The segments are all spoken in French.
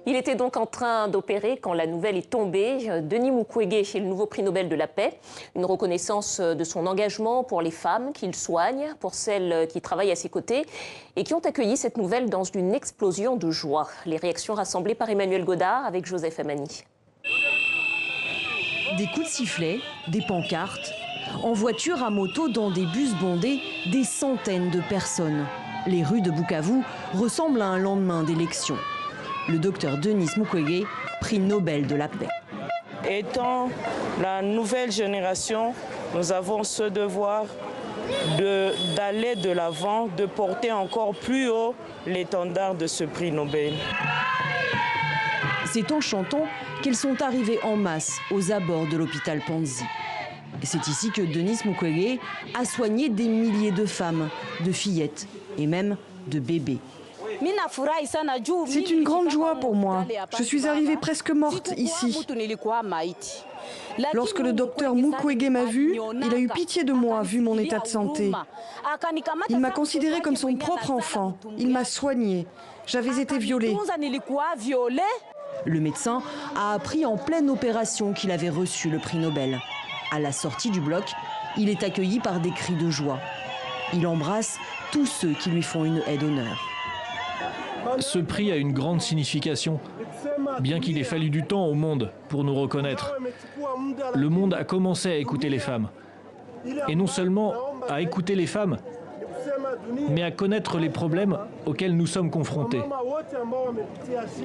Il était donc en train d'opérer quand la nouvelle est tombée. Denis Mukwege est le nouveau prix Nobel de la paix. Une reconnaissance de son engagement pour les femmes qu'il soigne, pour celles qui travaillent à ses côtés et qui ont accueilli cette nouvelle dans une explosion de joie. Les réactions rassemblées par Emmanuel Godard avec Joseph Amani. Des coups de sifflet, des pancartes, en voiture, à moto, dans des bus bondés, des centaines de personnes. Les rues de Bukavu ressemblent à un lendemain d'élection. Le docteur Denis Mukwege, prix Nobel de la paix. Étant la nouvelle génération, nous avons ce devoir d'aller de l'avant, de porter encore plus haut l'étendard de ce prix Nobel. C'est en chantant qu'elles sont arrivées en masse aux abords de l'hôpital Panzi. C'est ici que Denis Mukwege a soigné des milliers de femmes, de fillettes et même de bébés. C'est une grande joie pour moi. Je suis arrivée presque morte ici. Lorsque le docteur Mukwege m'a vue, il a eu pitié de moi vu mon état de santé. Il m'a considérée comme son propre enfant. Il m'a soignée. J'avais été violée. Le médecin a appris en pleine opération qu'il avait reçu le prix Nobel. À la sortie du bloc, il est accueilli par des cris de joie. Il embrasse tous ceux qui lui font une aide d'honneur. Ce prix a une grande signification, bien qu'il ait fallu du temps au monde pour nous reconnaître. Le monde a commencé à écouter les femmes. Et non seulement à écouter les femmes, mais à connaître les problèmes auxquels nous sommes confrontés.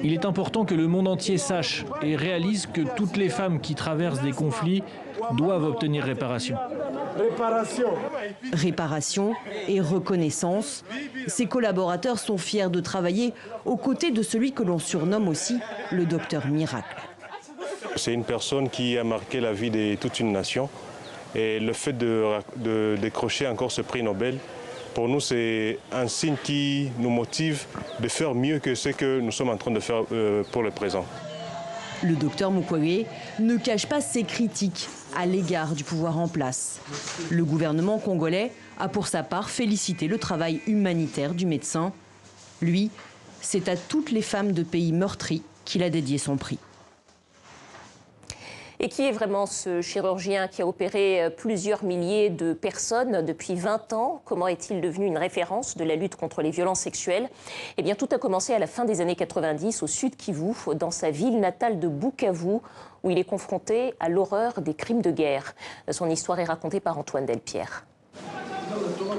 Il est important que le monde entier sache et réalise que toutes les femmes qui traversent des conflits doivent obtenir réparation. Réparation et reconnaissance. Ses collaborateurs sont fiers de travailler aux côtés de celui que l'on surnomme aussi le docteur Miracle. C'est une personne qui a marqué la vie de toute une nation. Et le fait de décrocher encore ce prix Nobel, pour nous, c'est un signe qui nous motive de faire mieux que ce que nous sommes en train de faire pour le présent. Le docteur Mukwege ne cache pas ses critiques à l'égard du pouvoir en place. Le gouvernement congolais a pour sa part félicité le travail humanitaire du médecin. Lui, c'est à toutes les femmes de pays meurtris qu'il a dédié son prix. Et qui est vraiment ce chirurgien qui a opéré plusieurs milliers de personnes depuis 20 ans? Comment est-il devenu une référence de la lutte contre les violences sexuelles? Eh bien, tout a commencé à la fin des années 90 au sud Kivu, dans sa ville natale de Bukavu, où il est confronté à l'horreur des crimes de guerre. Son histoire est racontée par Antoine Delpierre.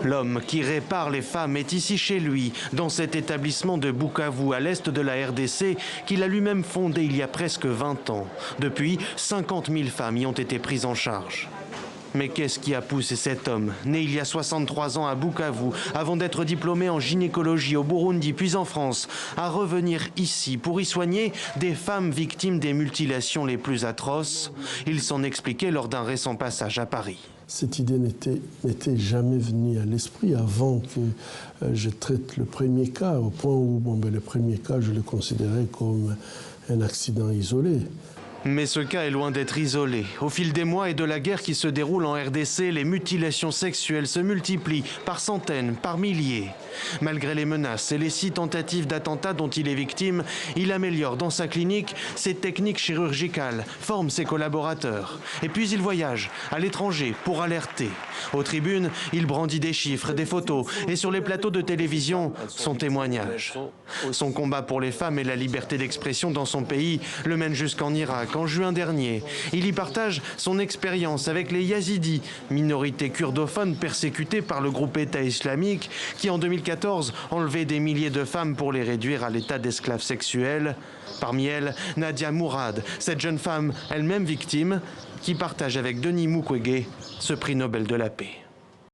L'homme qui répare les femmes est ici chez lui, dans cet établissement de Bukavu, à l'est de la RDC, qu'il a lui-même fondé il y a presque 20 ans. Depuis, 50 000 femmes y ont été prises en charge. Mais qu'est-ce qui a poussé cet homme, né il y a 63 ans à Bukavu, avant d'être diplômé en gynécologie au Burundi puis en France, à revenir ici pour y soigner des femmes victimes des mutilations les plus atroces? Il s'en expliquait lors d'un récent passage à Paris. Cette idée n'était jamais venue à l'esprit avant que je traite le premier cas, au point où le premier cas, je le considérais comme un accident isolé. Mais ce cas est loin d'être isolé. Au fil des mois et de la guerre qui se déroule en RDC, les mutilations sexuelles se multiplient par centaines, par milliers. Malgré les menaces et les 6 tentatives d'attentats dont il est victime, il améliore dans sa clinique ses techniques chirurgicales, forme ses collaborateurs. Et puis il voyage à l'étranger pour alerter. Aux tribunes, il brandit des chiffres, des photos et sur les plateaux de télévision, son témoignage. Son combat pour les femmes et la liberté d'expression dans son pays le mène jusqu'en Irak. En juin dernier, il y partage son expérience avec les Yazidis, minorité kurdophone persécutée par le groupe État islamique, qui en 2014 enlevait des milliers de femmes pour les réduire à l'état d'esclaves sexuels. Parmi elles, Nadia Mourad, cette jeune femme, elle-même victime, qui partage avec Denis Mukwege ce prix Nobel de la paix.